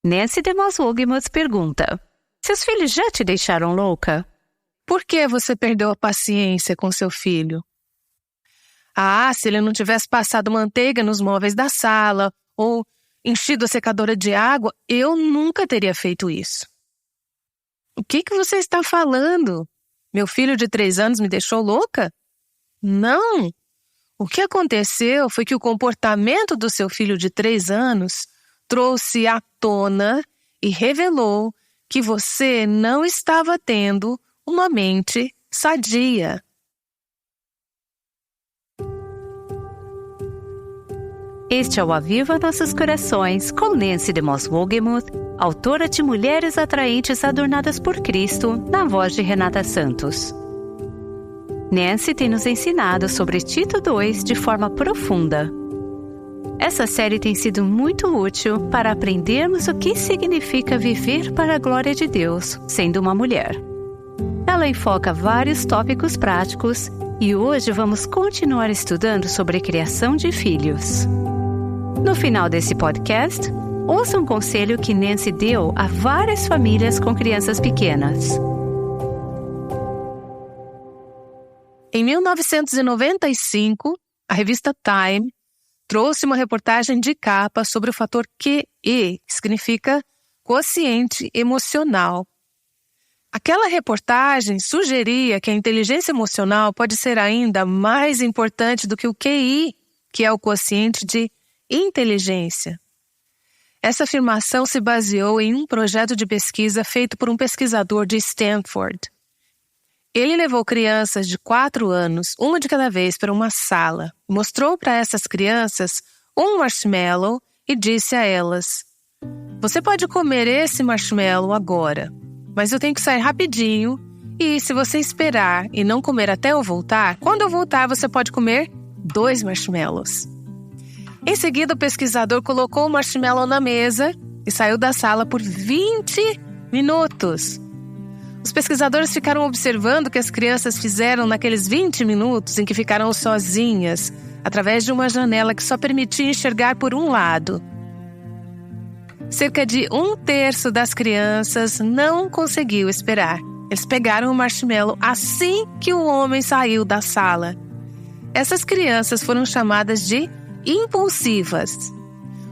Nancy DeMoss Wolgemuth pergunta: seus filhos já te deixaram louca? Por que você perdeu a paciência com seu filho? Se ele não tivesse passado manteiga nos móveis da sala ou enchido a secadora de água, eu nunca teria feito isso. O que você está falando? Meu filho de 3 anos me deixou louca? Não! O que aconteceu foi que o comportamento do seu filho de 3 anos trouxe à tona e revelou que você não estava tendo uma mente sadia. Este é o Aviva Nossos Corações, com Nancy DeMoss Wolgemuth, autora de Mulheres Atraentes Adornadas por Cristo, na voz de Renata Santos. Nancy tem nos ensinado sobre Tito 2 de forma profunda. Essa série tem sido muito útil para aprendermos o que significa viver para a glória de Deus, sendo uma mulher. Ela enfoca vários tópicos práticos e hoje vamos continuar estudando sobre criação de filhos. No final desse podcast, ouça um conselho que Nancy deu a várias famílias com crianças pequenas. Em 1995, a revista Time trouxe uma reportagem de capa sobre o fator QE, que significa quociente emocional. Aquela reportagem sugeria que a inteligência emocional pode ser ainda mais importante do que o QI, que é o quociente de inteligência. Essa afirmação se baseou em um projeto de pesquisa feito por um pesquisador de Stanford. Ele levou crianças de 4 anos, uma de cada vez, para uma sala, mostrou para essas crianças um marshmallow e disse a elas: você pode comer esse marshmallow agora, mas eu tenho que sair rapidinho e se você esperar e não comer até eu voltar, quando eu voltar você pode comer 2 marshmallows. Em seguida, o pesquisador colocou o marshmallow na mesa e saiu da sala por 20 minutos. Os pesquisadores ficaram observando o que as crianças fizeram naqueles 20 minutos em que ficaram sozinhas, através de uma janela que só permitia enxergar por um lado. Cerca de 1/3 das crianças não conseguiu esperar. Eles pegaram o marshmallow assim que o homem saiu da sala. Essas crianças foram chamadas de impulsivas.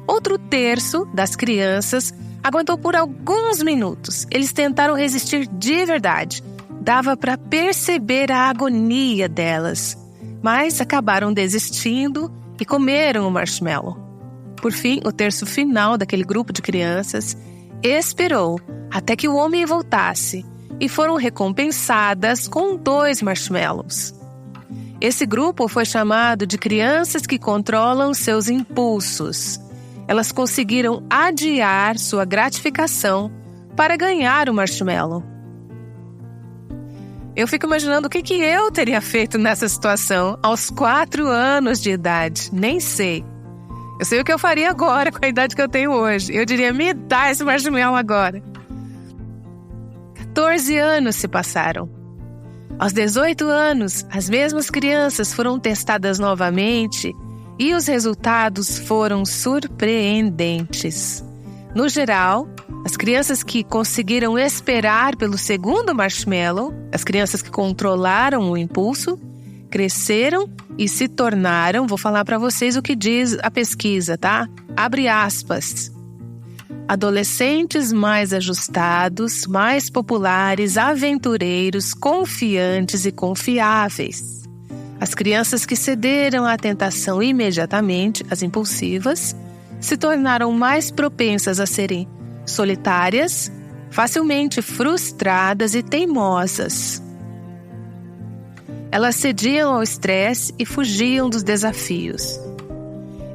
Outro 1/3 das crianças aguentou por alguns minutos. Eles tentaram resistir de verdade. Dava para perceber a agonia delas, mas acabaram desistindo e comeram o marshmallow. Por fim, o 1/3 final daquele grupo de crianças esperou até que o homem voltasse e foram recompensadas com 2 marshmallows. Esse grupo foi chamado de crianças que controlam seus impulsos. Elas conseguiram adiar sua gratificação para ganhar o marshmallow. Eu fico imaginando o que eu teria feito nessa situação aos 4 anos de idade. Nem sei. Eu sei o que eu faria agora com a idade que eu tenho hoje. Eu diria, me dá esse marshmallow agora. 14 anos se passaram. Aos 18 anos, as mesmas crianças foram testadas novamente e os resultados foram surpreendentes. No geral, as crianças que conseguiram esperar pelo segundo marshmallow, as crianças que controlaram o impulso, cresceram e se tornaram, vou falar para vocês o que diz a pesquisa, tá? Abre aspas. Adolescentes mais ajustados, mais populares, aventureiros, confiantes e confiáveis. As crianças que cederam à tentação imediatamente, as impulsivas, se tornaram mais propensas a serem solitárias, facilmente frustradas e teimosas. Elas cediam ao estresse e fugiam dos desafios.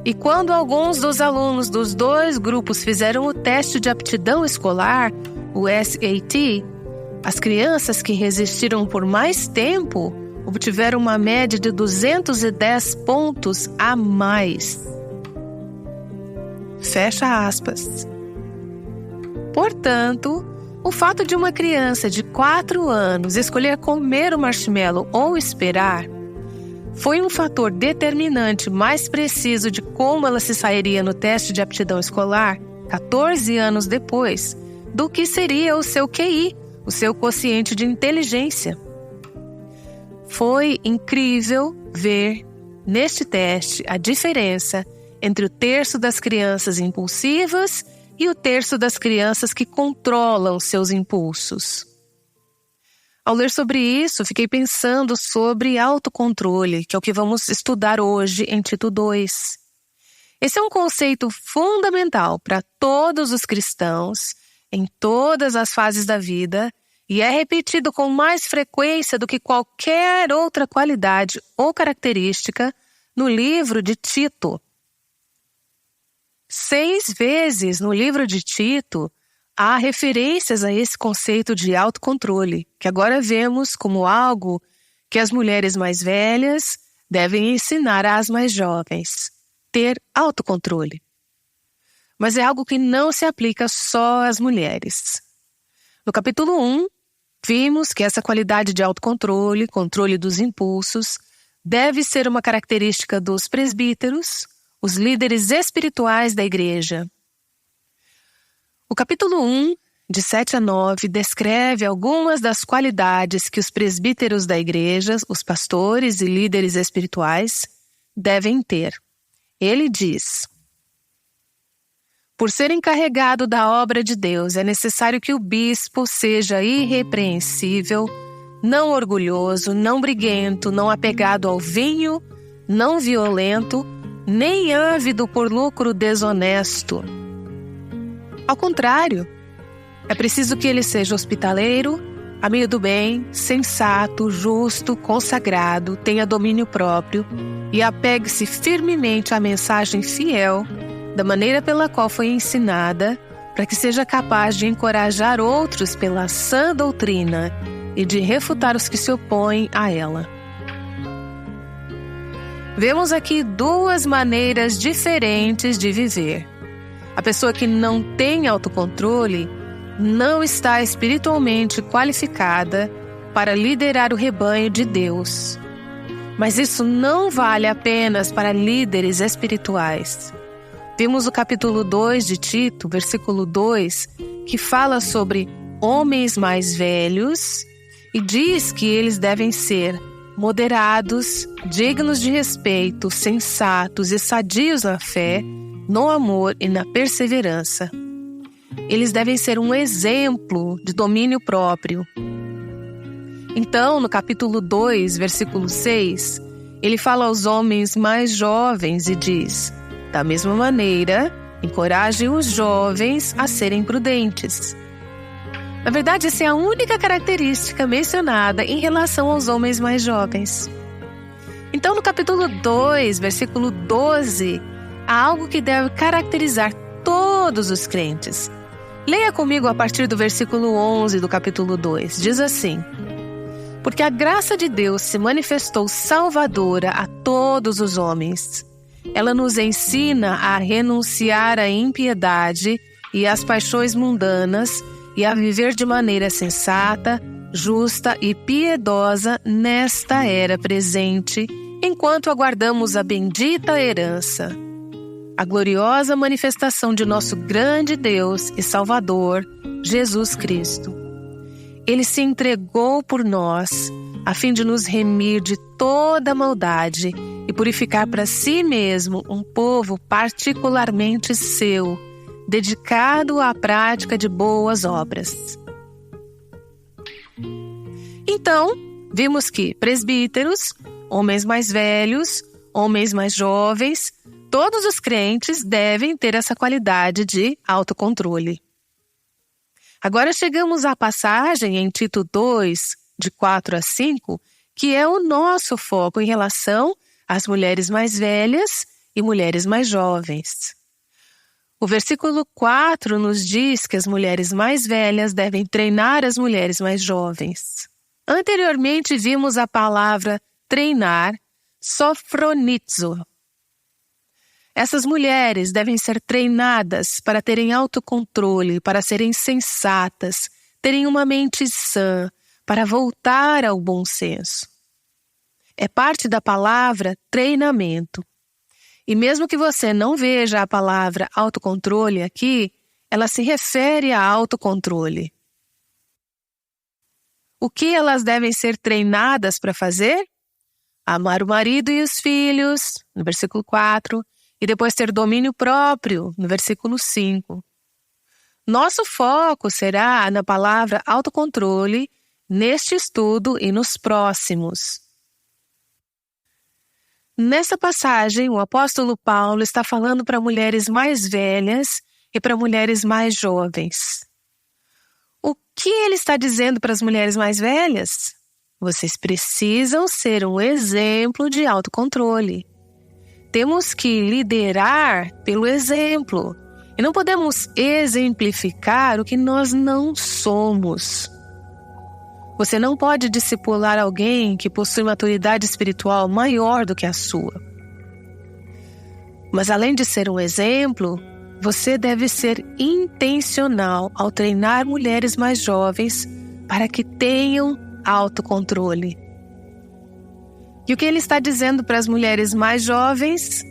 E quando alguns dos alunos dos 2 grupos fizeram o teste de aptidão escolar, o SAT, as crianças que resistiram por mais tempo obtiveram uma média de 210 pontos a mais. Fecha aspas. Portanto, o fato de uma criança de 4 anos escolher comer o marshmallow ou esperar foi um fator determinante mais preciso de como ela se sairia no teste de aptidão escolar 14 anos depois, do que seria o seu QI, o seu quociente de inteligência. Foi incrível ver neste teste a diferença entre o terço das crianças impulsivas e o terço das crianças que controlam seus impulsos. Ao ler sobre isso, fiquei pensando sobre autocontrole, que é o que vamos estudar hoje em Tito 2. Esse é um conceito fundamental para todos os cristãos, em todas as fases da vida, e é repetido com mais frequência do que qualquer outra qualidade ou característica no livro de Tito. 6 vezes no livro de Tito há referências a esse conceito de autocontrole, que agora vemos como algo que as mulheres mais velhas devem ensinar às mais jovens, ter autocontrole. Mas é algo que não se aplica só às mulheres. No capítulo 1, vimos que essa qualidade de autocontrole, controle dos impulsos, deve ser uma característica dos presbíteros, os líderes espirituais da igreja. O capítulo 1, de 7 a 9, descreve algumas das qualidades que os presbíteros da igreja, os pastores e líderes espirituais, devem ter. Ele diz: por ser encarregado da obra de Deus, é necessário que o bispo seja irrepreensível, não orgulhoso, não briguento, não apegado ao vinho, não violento, nem ávido por lucro desonesto. Ao contrário, é preciso que ele seja hospitaleiro, amigo do bem, sensato, justo, consagrado, tenha domínio próprio e apegue-se firmemente à mensagem fiel, da maneira pela qual foi ensinada, para que seja capaz de encorajar outros pela sã doutrina e de refutar os que se opõem a ela. Vemos aqui 2 maneiras diferentes de viver. A pessoa que não tem autocontrole não está espiritualmente qualificada para liderar o rebanho de Deus. Mas isso não vale apenas para líderes espirituais. Vimos o capítulo 2 de Tito, versículo 2, que fala sobre homens mais velhos e diz que eles devem ser moderados, dignos de respeito, sensatos e sadios na fé, no amor e na perseverança. Eles devem ser um exemplo de domínio próprio. Então, no capítulo 2, versículo 6, ele fala aos homens mais jovens e diz: da mesma maneira, encorajem os jovens a serem prudentes. Na verdade, essa é a única característica mencionada em relação aos homens mais jovens. Então, no capítulo 2, versículo 12, há algo que deve caracterizar todos os crentes. Leia comigo a partir do versículo 11 do capítulo 2. Diz assim: porque a graça de Deus se manifestou salvadora a todos os homens. Ela nos ensina a renunciar à impiedade e às paixões mundanas e a viver de maneira sensata, justa e piedosa nesta era presente, enquanto aguardamos a bendita herança, a gloriosa manifestação de nosso grande Deus e Salvador, Jesus Cristo. Ele se entregou por nós, a fim de nos remir de toda maldade e purificar para si mesmo um povo particularmente seu, dedicado à prática de boas obras. Então, vimos que presbíteros, homens mais velhos, homens mais jovens, todos os crentes devem ter essa qualidade de autocontrole. Agora chegamos à passagem em Tito 2, de 4 a 5, que é o nosso foco em relação às mulheres mais velhas e mulheres mais jovens. O versículo 4 nos diz que as mulheres mais velhas devem treinar as mulheres mais jovens. Anteriormente vimos a palavra treinar, sofronizo. Essas mulheres devem ser treinadas para terem autocontrole, para serem sensatas, terem uma mente sã, para voltar ao bom senso. É parte da palavra treinamento. E mesmo que você não veja a palavra autocontrole aqui, ela se refere a autocontrole. O que elas devem ser treinadas para fazer? Amar o marido e os filhos, no versículo 4, e depois ter domínio próprio, no versículo 5. Nosso foco será na palavra autocontrole, neste estudo e nos próximos. Nessa passagem, o apóstolo Paulo está falando para mulheres mais velhas e para mulheres mais jovens. O que ele está dizendo para as mulheres mais velhas? Vocês precisam ser um exemplo de autocontrole. Temos que liderar pelo exemplo. E não podemos exemplificar o que nós não somos. Você não pode discipular alguém que possui maturidade espiritual maior do que a sua. Mas além de ser um exemplo, você deve ser intencional ao treinar mulheres mais jovens para que tenham autocontrole. E o que ele está dizendo para as mulheres mais jovens?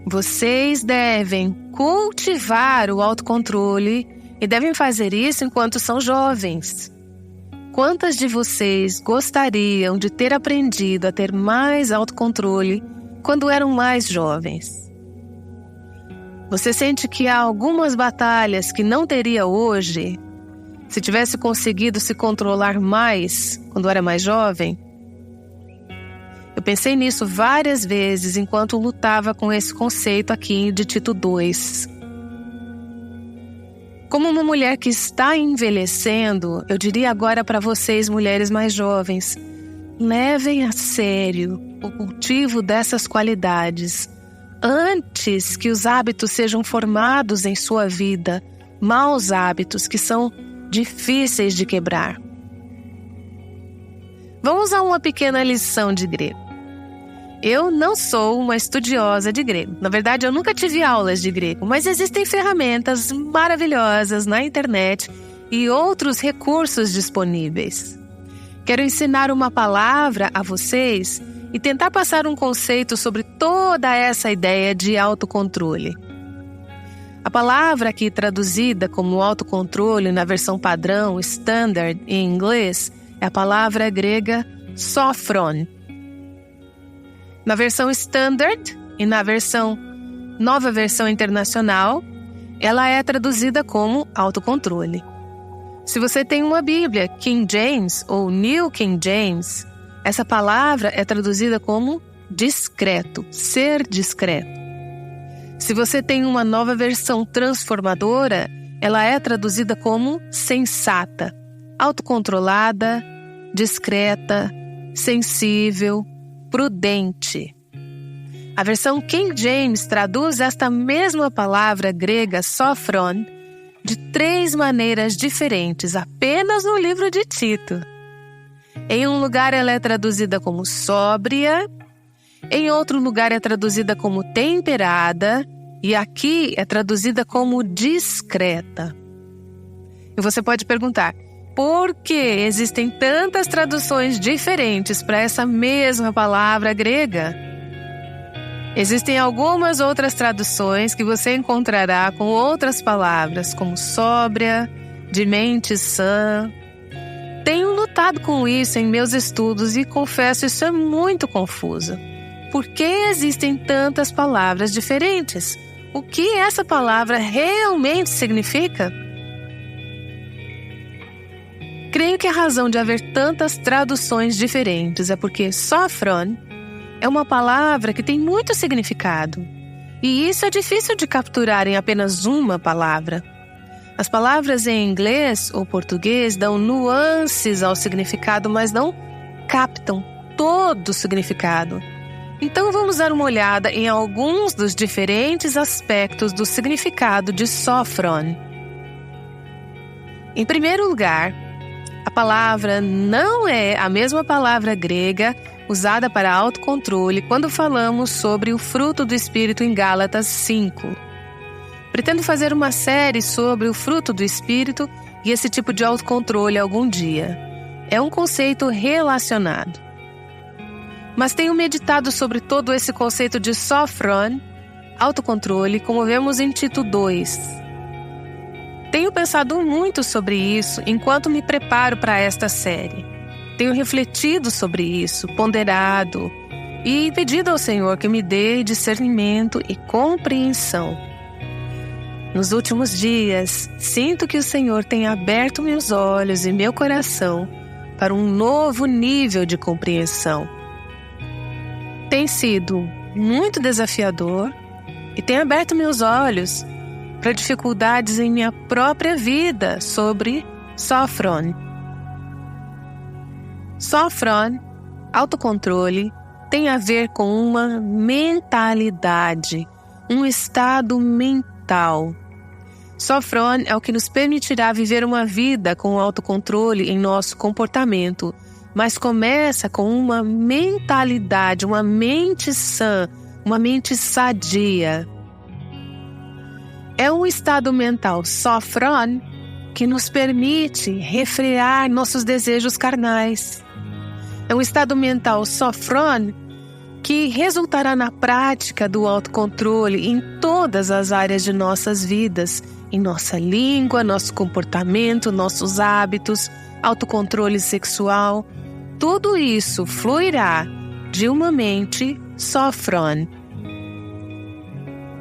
Vocês devem cultivar o autocontrole e devem fazer isso enquanto são jovens. Quantas de vocês gostariam de ter aprendido a ter mais autocontrole quando eram mais jovens? Você sente que há algumas batalhas que não teria hoje se tivesse conseguido se controlar mais quando era mais jovem? Eu pensei nisso várias vezes enquanto lutava com esse conceito aqui de Tito 2. Como uma mulher que está envelhecendo, eu diria agora para vocês, mulheres mais jovens, levem a sério o cultivo dessas qualidades antes que os hábitos sejam formados em sua vida, maus hábitos que são difíceis de quebrar. Vamos a uma pequena lição de grego. Eu não sou uma estudiosa de grego. Na verdade, eu nunca tive aulas de grego, mas existem ferramentas maravilhosas na internet e outros recursos disponíveis. Quero ensinar uma palavra a vocês e tentar passar um conceito sobre toda essa ideia de autocontrole. A palavra aqui traduzida como autocontrole na versão padrão, standard, em inglês, é a palavra grega sophron. Na versão standard e na nova versão internacional, ela é traduzida como autocontrole. Se você tem uma Bíblia King James ou New King James, essa palavra é traduzida como discreto, ser discreto. Se você tem uma nova versão transformadora, ela é traduzida como sensata, autocontrolada, discreta, sensível, prudente. A versão King James traduz esta mesma palavra grega sophron de 3 maneiras diferentes, apenas no livro de Tito. Em um lugar ela é traduzida como sóbria, em outro lugar é traduzida como temperada e aqui é traduzida como discreta. E você pode perguntar, por que existem tantas traduções diferentes para essa mesma palavra grega? Existem algumas outras traduções que você encontrará com outras palavras, como sóbria, de mente sã. Tenho lutado com isso em meus estudos e confesso, isso é muito confuso. Por que existem tantas palavras diferentes? O que essa palavra realmente significa? Creio que a razão de haver tantas traduções diferentes é porque sophron é uma palavra que tem muito significado. E isso é difícil de capturar em apenas uma palavra. As palavras em inglês ou português dão nuances ao significado, mas não captam todo o significado. Então vamos dar uma olhada em alguns dos diferentes aspectos do significado de sophron. Em primeiro lugar, a palavra não é a mesma palavra grega usada para autocontrole quando falamos sobre o fruto do Espírito em Gálatas 5. Pretendo fazer uma série sobre o fruto do Espírito e esse tipo de autocontrole algum dia. É um conceito relacionado. Mas tenho meditado sobre todo esse conceito de sophron, autocontrole, como vemos em Tito 2. Tenho pensado muito sobre isso enquanto me preparo para esta série. Tenho refletido sobre isso, ponderado e pedido ao Senhor que me dê discernimento e compreensão. Nos últimos dias, sinto que o Senhor tem aberto meus olhos e meu coração para um novo nível de compreensão. Tem sido muito desafiador e tem aberto meus olhos para dificuldades em minha própria vida sobre Sophron. Sophron, autocontrole, tem a ver com uma mentalidade, um estado mental. Sophron é o que nos permitirá viver uma vida com autocontrole em nosso comportamento, mas começa com uma mentalidade, uma mente sã, uma mente sadia. É um estado mental Sophron que nos permite refrear nossos desejos carnais. É um estado mental Sophron que resultará na prática do autocontrole em todas as áreas de nossas vidas, em nossa língua, nosso comportamento, nossos hábitos, autocontrole sexual. Tudo isso fluirá de uma mente Sophron.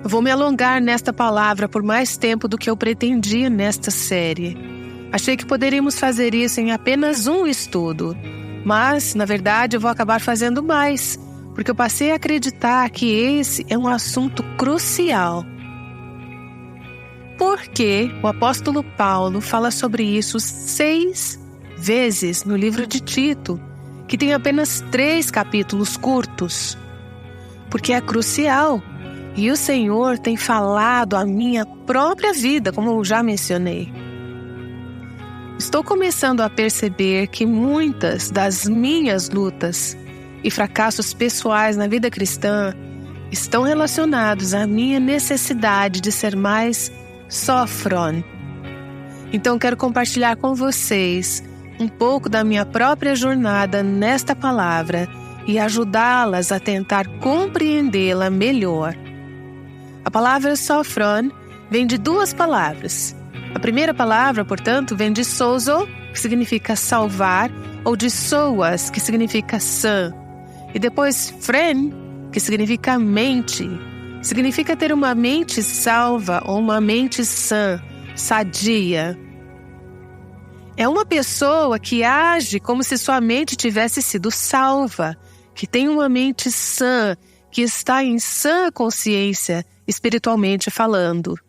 Vou me alongar nesta palavra por mais tempo do que eu pretendia nesta série. Achei que poderíamos fazer isso em apenas um estudo, mas, na verdade, eu vou acabar fazendo mais, porque eu passei a acreditar que esse é um assunto crucial. Porque o apóstolo Paulo fala sobre isso 6 vezes no livro de Tito, que tem apenas 3 capítulos curtos. Porque é crucial. E o Senhor tem falado a minha própria vida, como eu já mencionei. Estou começando a perceber que muitas das minhas lutas e fracassos pessoais na vida cristã estão relacionados à minha necessidade de ser mais Sophron. Então quero compartilhar com vocês um pouco da minha própria jornada nesta palavra e ajudá-las a tentar compreendê-la melhor. A palavra Sophron vem de 2 palavras. A primeira palavra, portanto, vem de sozo, que significa salvar, ou de soas, que significa sã. E depois phren, que significa mente. Significa ter uma mente salva ou uma mente sã, sadia. É uma pessoa que age como se sua mente tivesse sido salva, que tem uma mente sã, que está em sã consciência, espiritualmente falando.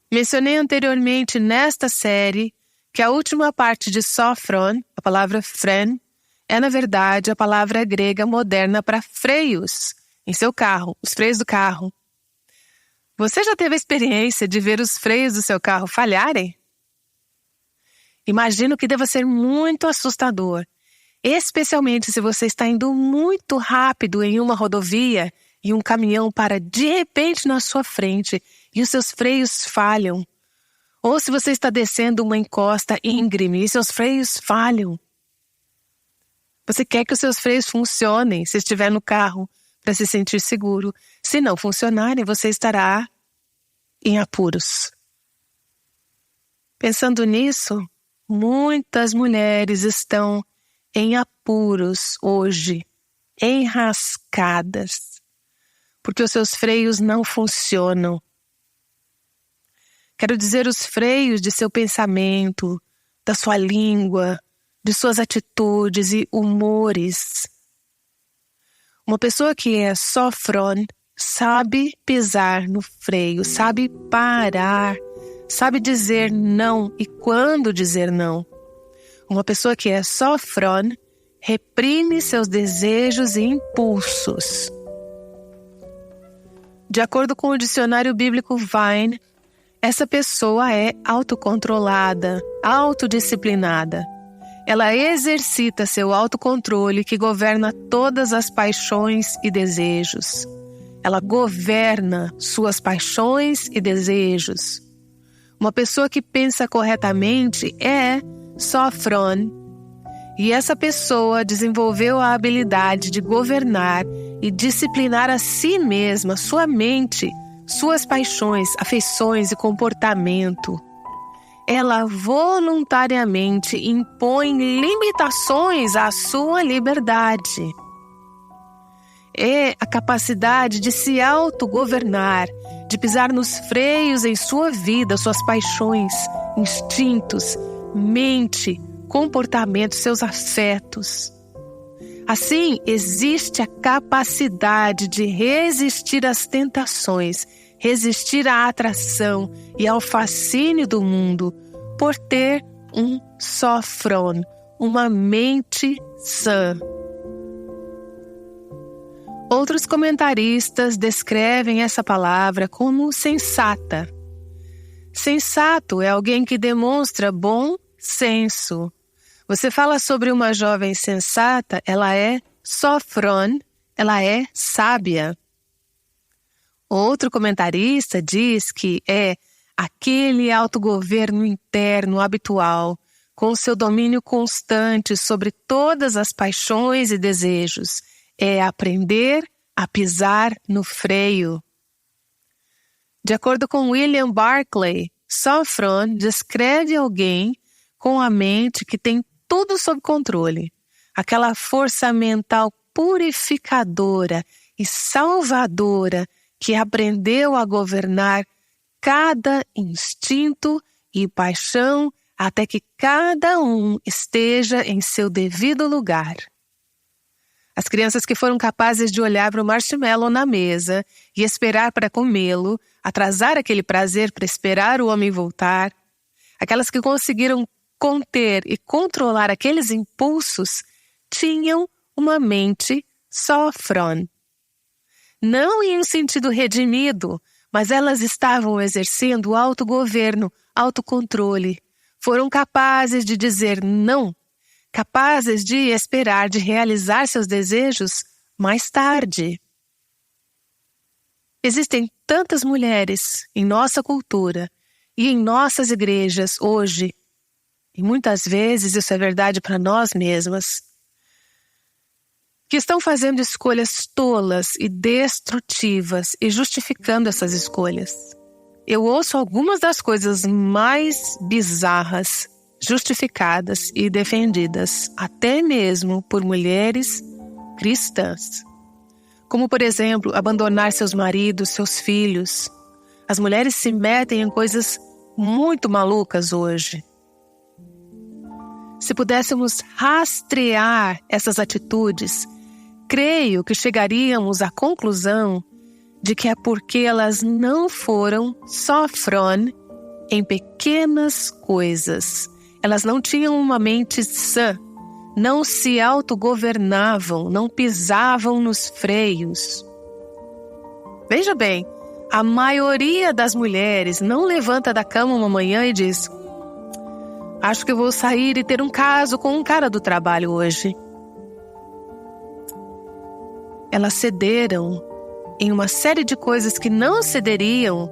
Mencionei anteriormente nesta série que a última parte de Sophron, a palavra phren, é na verdade a palavra grega moderna para freios em seu carro, os freios do carro. Você já teve a experiência de ver os freios do seu carro falharem? Imagino que deva ser muito assustador, especialmente se você está indo muito rápido em uma rodovia e um caminhão para de repente na sua frente e os seus freios falham. Ou se você está descendo uma encosta íngreme e seus freios falham. Você quer que os seus freios funcionem se estiver no carro para se sentir seguro. Se não funcionarem, você estará em apuros. Pensando nisso, muitas mulheres estão em apuros hoje, enrascadas, porque os seus freios não funcionam. Quero dizer os freios de seu pensamento, da sua língua, de suas atitudes e humores. Uma pessoa que é Sophron sabe pisar no freio, sabe parar, sabe dizer não e quando dizer não. Uma pessoa que é Sophron reprime seus desejos e impulsos. De acordo com o dicionário bíblico Vine, essa pessoa é autocontrolada, autodisciplinada. Ela exercita seu autocontrole que governa todas as paixões e desejos. Ela governa suas paixões e desejos. Uma pessoa que pensa corretamente é Sophron. E essa pessoa desenvolveu a habilidade de governar e disciplinar a si mesma, sua mente, suas paixões, afeições e comportamento. Ela voluntariamente impõe limitações à sua liberdade. É a capacidade de se autogovernar, de pisar nos freios em sua vida, suas paixões, instintos, mente, comportamento, seus afetos. Assim, existe a capacidade de resistir às tentações, resistir à atração e ao fascínio do mundo por ter um sofron, uma mente sã. Outros comentaristas descrevem essa palavra como sensata. Sensato é alguém que demonstra bom senso. Você fala sobre uma jovem sensata, ela é sofron, ela é sábia. Outro comentarista diz que é aquele autogoverno interno habitual, com seu domínio constante sobre todas as paixões e desejos. É aprender a pisar no freio. De acordo com William Barclay, sofron descreve alguém com a mente que tem tudo sob controle. Aquela força mental purificadora e salvadora que aprendeu a governar cada instinto e paixão até que cada um esteja em seu devido lugar. As crianças que foram capazes de olhar para o marshmallow na mesa e esperar para comê-lo, atrasar aquele prazer para esperar o homem voltar, aquelas que conseguiram conter e controlar aqueles impulsos, tinham uma mente sofron. Não em um sentido redimido, mas elas estavam exercendo autogoverno, autocontrole. Foram capazes de dizer não, capazes de esperar, de realizar seus desejos mais tarde. Existem tantas mulheres em nossa cultura e em nossas igrejas hoje, e muitas vezes isso é verdade para nós mesmas, que estão fazendo escolhas tolas e destrutivas e justificando essas escolhas. Eu ouço algumas das coisas mais bizarras, justificadas e defendidas, até mesmo por mulheres cristãs. Como, por exemplo, abandonar seus maridos, seus filhos. As mulheres se metem em coisas muito malucas hoje. Se pudéssemos rastrear essas atitudes, creio que chegaríamos à conclusão de que é porque elas não foram sofron em pequenas coisas. Elas não tinham uma mente sã, não se autogovernavam, não pisavam nos freios. Veja bem, a maioria das mulheres não levanta da cama uma manhã e diz: acho que eu vou sair e ter um caso com um cara do trabalho hoje. Elas cederam em uma série de coisas que não cederiam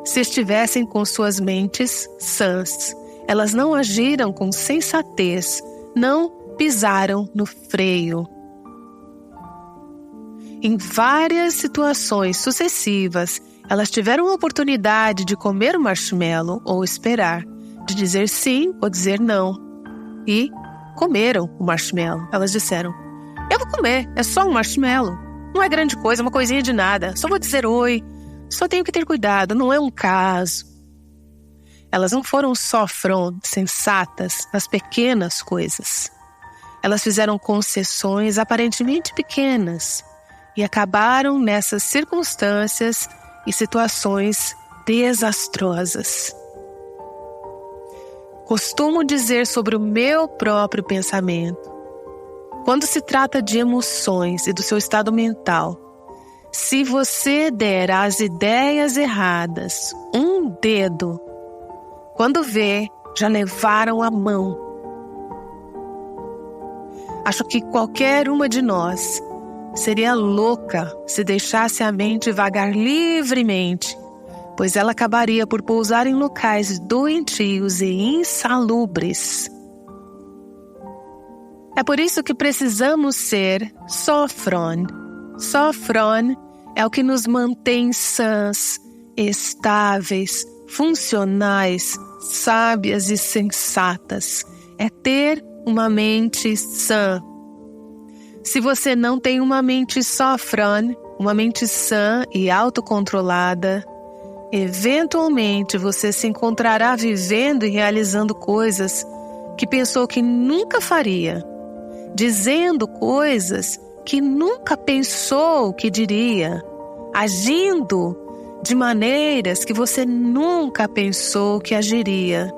se estivessem com suas mentes sãs. Elas não agiram com sensatez, não pisaram no freio. Em várias situações sucessivas, elas tiveram a oportunidade de comer o marshmallow ou esperar, de dizer sim ou dizer não. E comeram o marshmallow. Elas disseram: eu vou comer, é só um marshmallow. Não é grande coisa, é uma coisinha de nada. Só vou dizer oi, só tenho que ter cuidado, não é um caso. Elas não foram sofron, sensatas, nas pequenas coisas. Elas fizeram concessões aparentemente pequenas e acabaram nessas circunstâncias e situações desastrosas. Costumo dizer sobre o meu próprio pensamento: quando se trata de emoções e do seu estado mental, se você der às ideias erradas um dedo, quando vê, já levaram a mão. Acho que qualquer uma de nós seria louca se deixasse a mente vagar livremente, pois ela acabaria por pousar em locais doentios e insalubres. É por isso que precisamos ser sofron. Sofron é o que nos mantém sãs, estáveis, funcionais, sábias e sensatas. É ter uma mente sã. Se você não tem uma mente sofran, uma mente sã e autocontrolada, eventualmente você se encontrará vivendo e realizando coisas que pensou que nunca faria, dizendo coisas que nunca pensou que diria, agindo de maneiras que você nunca pensou que agiria.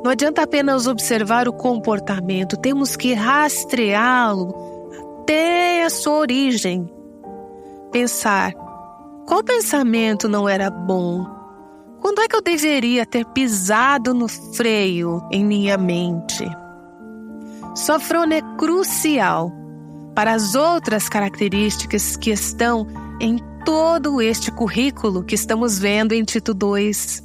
Não adianta apenas observar o comportamento, temos que rastreá-lo até a sua origem. Pensar, qual pensamento não era bom? Quando é que eu deveria ter pisado no freio em minha mente? Sofron é crucial para as outras características que estão em todo este currículo que estamos vendo em Tito 2.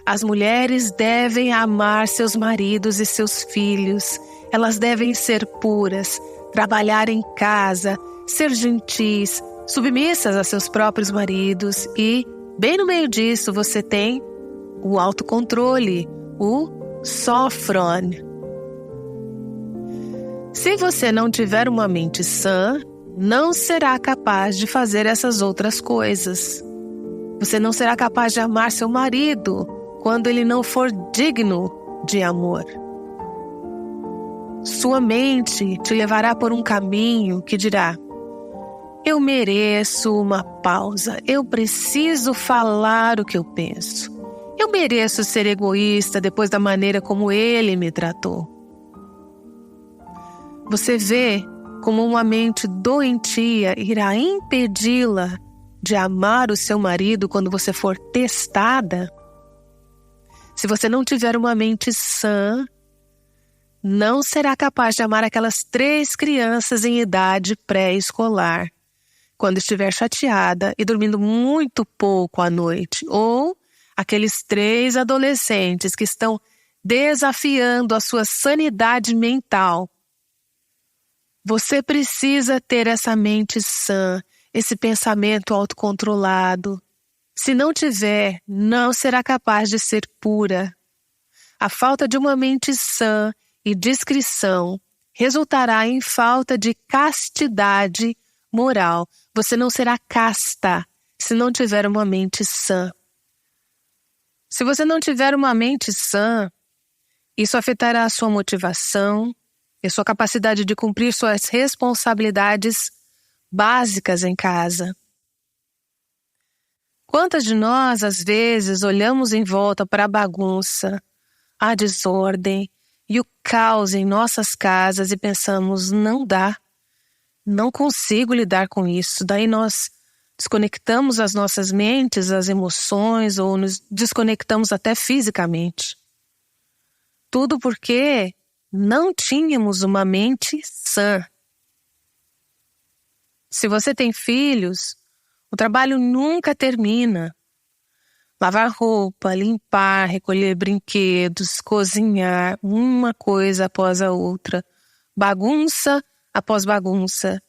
As mulheres devem amar seus maridos e seus filhos. Elas devem ser puras, trabalhar em casa, ser gentis, submissas a seus próprios maridos e, bem no meio disso, você tem o autocontrole, o sofron. Se você não tiver uma mente sã, não será capaz de fazer essas outras coisas. Você não será capaz de amar seu marido quando ele não for digno de amor. Sua mente te levará por um caminho que dirá: eu mereço uma pausa, eu preciso falar o que eu penso. Eu mereço ser egoísta depois da maneira como ele me tratou. Você vê como uma mente doentia irá impedi-la de amar o seu marido quando você for testada? Se você não tiver uma mente sã, não será capaz de amar aquelas 3 crianças em idade pré-escolar, quando estiver chateada e dormindo muito pouco à noite, ou aqueles 3 adolescentes que estão desafiando a sua sanidade mental. Você precisa ter essa mente sã, esse pensamento autocontrolado. Se não tiver, não será capaz de ser pura. A falta de uma mente sã e discrição resultará em falta de castidade moral. Você não será casta se não tiver uma mente sã. Se você não tiver uma mente sã, isso afetará a sua motivação e a sua capacidade de cumprir suas responsabilidades básicas em casa. Quantas de nós, às vezes, olhamos em volta para a bagunça, a desordem e o caos em nossas casas e pensamos, não dá, não consigo lidar com isso. Daí nós desconectamos as nossas mentes, as emoções, ou nos desconectamos até fisicamente. Tudo porque não tínhamos uma mente sã. Se você tem filhos, o trabalho nunca termina. Lavar roupa, limpar, recolher brinquedos, cozinhar, uma coisa após a outra, bagunça após bagunça.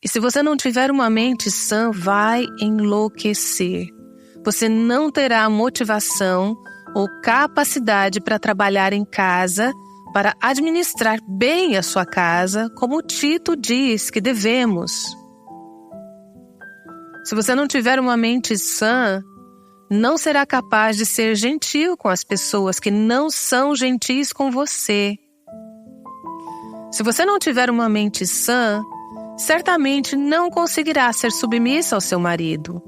E se você não tiver uma mente sã, vai enlouquecer. Você não terá motivação ou capacidade para trabalhar em casa, para administrar bem a sua casa, como Tito diz que devemos. Se você não tiver uma mente sã, não será capaz de ser gentil com as pessoas que não são gentis com você. Se você não tiver uma mente sã, certamente não conseguirá ser submissa ao seu marido.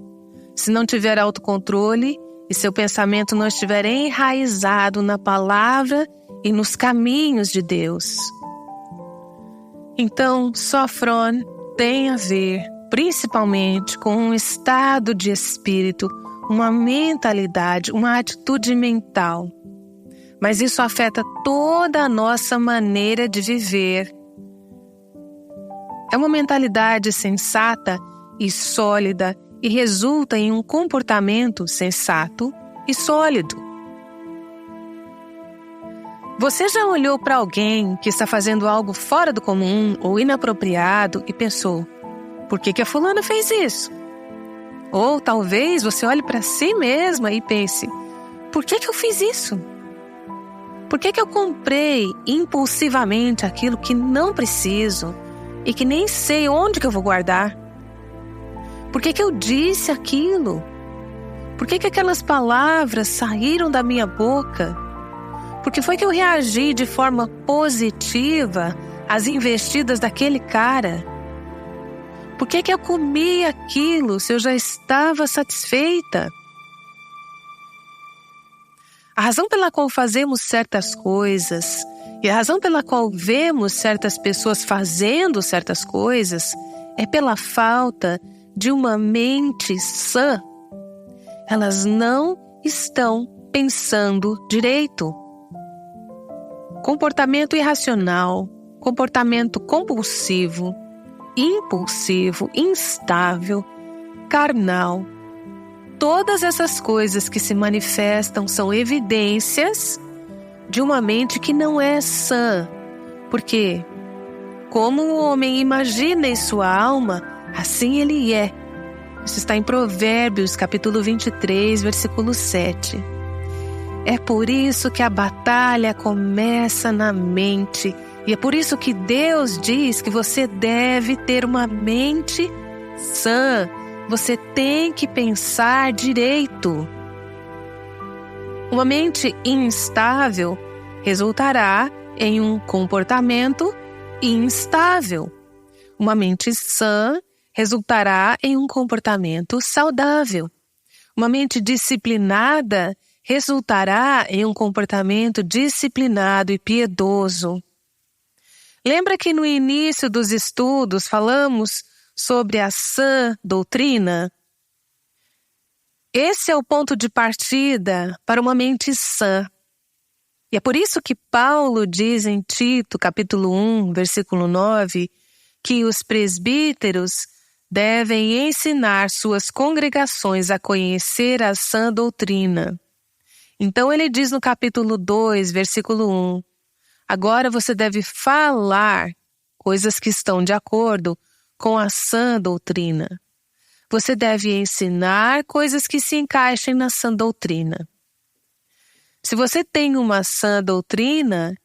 Se não tiver autocontrole e seu pensamento não estiver enraizado na palavra e nos caminhos de Deus. Então, sofron tem a ver principalmente com um estado de espírito, uma mentalidade, uma atitude mental. Mas isso afeta toda a nossa maneira de viver. É uma mentalidade sensata e sólida e resulta em um comportamento sensato e sólido. Você já olhou para alguém que está fazendo algo fora do comum ou inapropriado e pensou, por que a fulana fez isso? Ou talvez você olhe para si mesma e pense: por que eu fiz isso? Por que eu comprei impulsivamente aquilo que não preciso e que nem sei onde que eu vou guardar? Por que eu disse aquilo? Por que aquelas palavras saíram da minha boca? Por que foi que eu reagi de forma positiva às investidas daquele cara? Por que eu comi aquilo se eu já estava satisfeita? A razão pela qual fazemos certas coisas e a razão pela qual vemos certas pessoas fazendo certas coisas é pela falta de uma mente sã. Elas não estão pensando direito. Comportamento irracional, comportamento compulsivo, impulsivo, instável, carnal. Todas essas coisas que se manifestam são evidências de uma mente que não é sã. Porque, como o homem imagina em sua alma, assim ele é. Isso está em Provérbios, capítulo 23, versículo 7. É por isso que a batalha começa na mente. E é por isso que Deus diz que você deve ter uma mente sã. Você tem que pensar direito. Uma mente instável resultará em um comportamento instável. Uma mente sã resultará em um comportamento saudável. Uma mente disciplinada resultará em um comportamento disciplinado e piedoso. Lembra que no início dos estudos falamos sobre a sã doutrina? Esse é o ponto de partida para uma mente sã. E é por isso que Paulo diz em Tito, capítulo 1, versículo 9, que os presbíteros devem ensinar suas congregações a conhecer a sã doutrina. Então ele diz no capítulo 2, versículo 1, agora você deve falar coisas que estão de acordo com a sã doutrina. Você deve ensinar coisas que se encaixem na sã doutrina. Se você tem uma sã doutrina,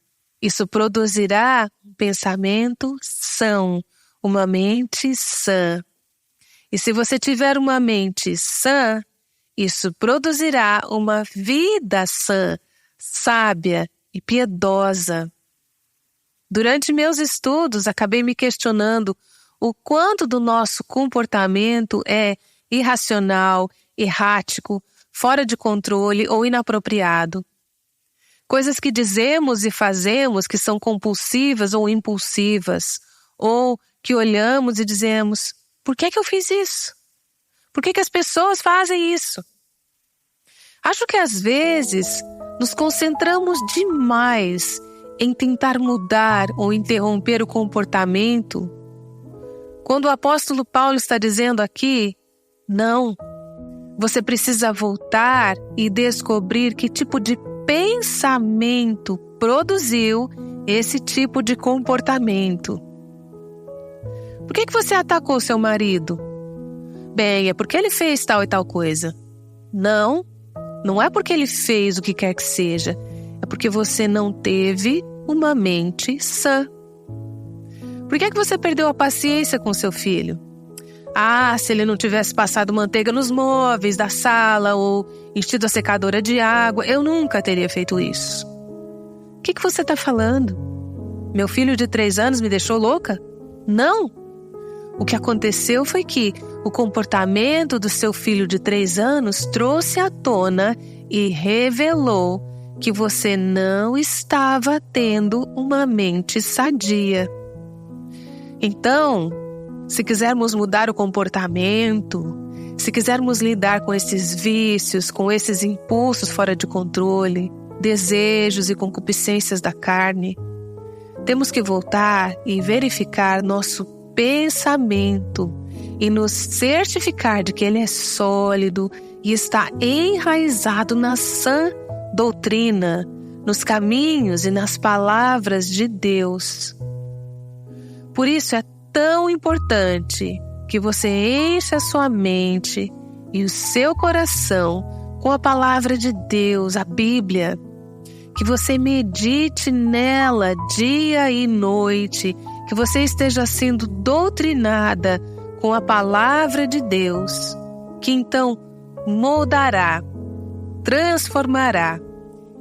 isso produzirá um pensamento são, uma mente sã. E se você tiver uma mente sã, isso produzirá uma vida sã, sábia e piedosa. Durante meus estudos, acabei me questionando o quanto do nosso comportamento é irracional, errático, fora de controle ou inapropriado. Coisas que dizemos e fazemos que são compulsivas ou impulsivas, ou que olhamos e dizemos, por que eu fiz isso? Por que as pessoas fazem isso? Acho que às vezes nos concentramos demais em tentar mudar ou interromper o comportamento, quando o apóstolo Paulo está dizendo aqui, não, você precisa voltar e descobrir que tipo de pensamento produziu esse tipo de comportamento. Por que você atacou seu marido? Bem, é porque ele fez tal e tal coisa. Não, não é porque ele fez o que quer que seja. É porque você não teve uma mente sã. Por que você perdeu a paciência com seu filho? Se ele não tivesse passado manteiga nos móveis da sala ou enchido a secadora de água, eu nunca teria feito isso. O que você está falando? Meu filho de 3 anos me deixou louca? Não! O que aconteceu foi que o comportamento do seu filho de 3 anos trouxe à tona e revelou que você não estava tendo uma mente sadia. Então, se quisermos mudar o comportamento, se quisermos lidar com esses vícios, com esses impulsos fora de controle, desejos e concupiscências da carne, temos que voltar e verificar nosso pensamento e nos certificar de que ele é sólido e está enraizado na sã doutrina, nos caminhos e nas palavras de Deus. Por isso é tão importante que você encha a sua mente e o seu coração com a palavra de Deus, a Bíblia. Que você medite nela dia e noite, que você esteja sendo doutrinada com a palavra de Deus, que então moldará, transformará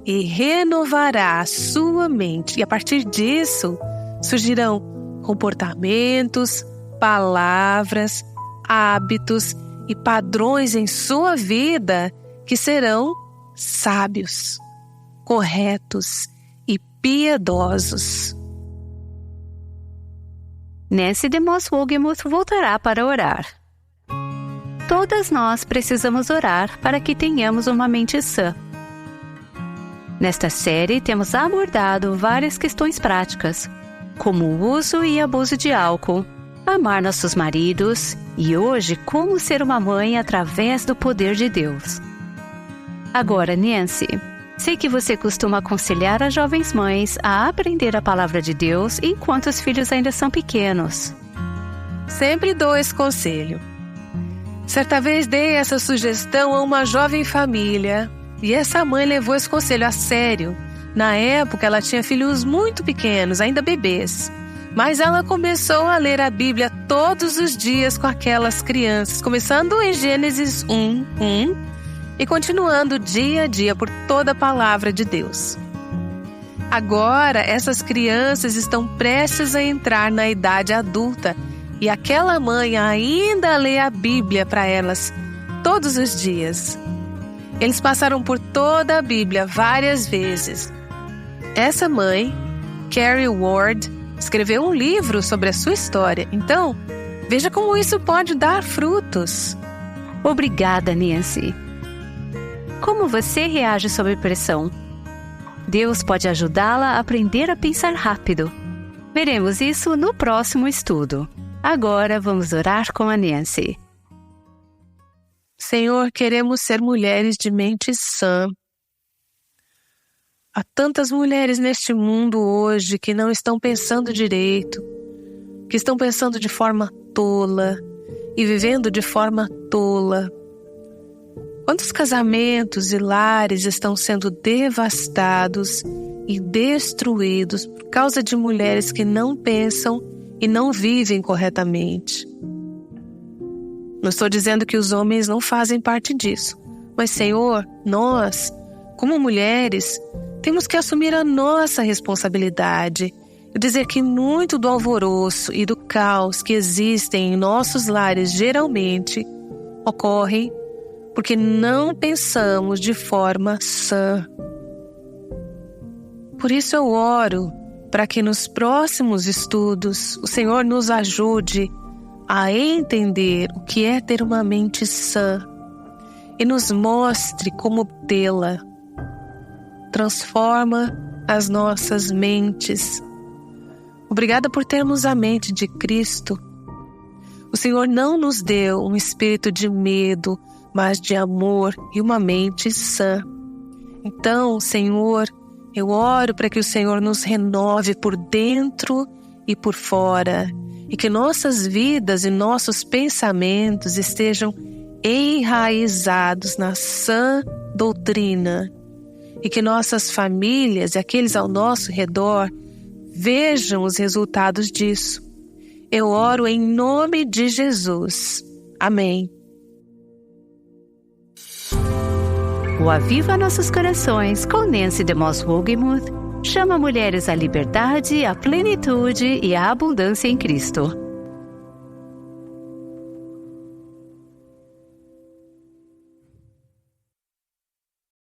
e renovará a sua mente. E a partir disso, surgirão comportamentos, palavras, hábitos e padrões em sua vida que serão sábios, corretos e piedosos. Nancy DeMoss Wolgemuth voltará para orar. Todas nós precisamos orar para que tenhamos uma mente sã. Nesta série temos abordado várias questões práticas, como o uso e abuso de álcool, amar nossos maridos e hoje como ser uma mãe através do poder de Deus. Agora, Nancy, sei que você costuma aconselhar as jovens mães a aprender a palavra de Deus enquanto os filhos ainda são pequenos. Sempre dou esse conselho. Certa vez dei essa sugestão a uma jovem família e essa mãe levou esse conselho a sério. Na época, ela tinha filhos muito pequenos, ainda bebês. Mas ela começou a ler a Bíblia todos os dias com aquelas crianças, começando em Gênesis 1:1 e continuando dia a dia por toda a palavra de Deus. Agora, essas crianças estão prestes a entrar na idade adulta e aquela mãe ainda lê a Bíblia para elas todos os dias. Eles passaram por toda a Bíblia várias vezes. Essa mãe, Carrie Ward, escreveu um livro sobre a sua história. Então, veja como isso pode dar frutos. Obrigada, Nancy. Como você reage sob pressão? Deus pode ajudá-la a aprender a pensar rápido. Veremos isso no próximo estudo. Agora vamos orar com a Nancy. Senhor, queremos ser mulheres de mente sã. Há tantas mulheres neste mundo hoje que não estão pensando direito, que estão pensando de forma tola e vivendo de forma tola. Quantos casamentos e lares estão sendo devastados e destruídos por causa de mulheres que não pensam e não vivem corretamente? Não estou dizendo que os homens não fazem parte disso, mas, Senhor, nós, como mulheres, temos que assumir a nossa responsabilidade e dizer que muito do alvoroço e do caos que existem em nossos lares geralmente ocorrem porque não pensamos de forma sã. Por isso eu oro para que nos próximos estudos o Senhor nos ajude a entender o que é ter uma mente sã e nos mostre como tê-la. Transforma as nossas mentes. Obrigada por termos a mente de Cristo. O Senhor não nos deu um espírito de medo, mas de amor e uma mente sã. Então, Senhor, eu oro para que o Senhor nos renove por dentro e por fora, e que nossas vidas e nossos pensamentos estejam enraizados na sã doutrina, e que nossas famílias e aqueles ao nosso redor vejam os resultados disso. Eu oro em nome de Jesus. Amém. O Aviva Nossos Corações, com Nancy DeMoss Wolgemuth, chama mulheres à liberdade, à plenitude e à abundância em Cristo.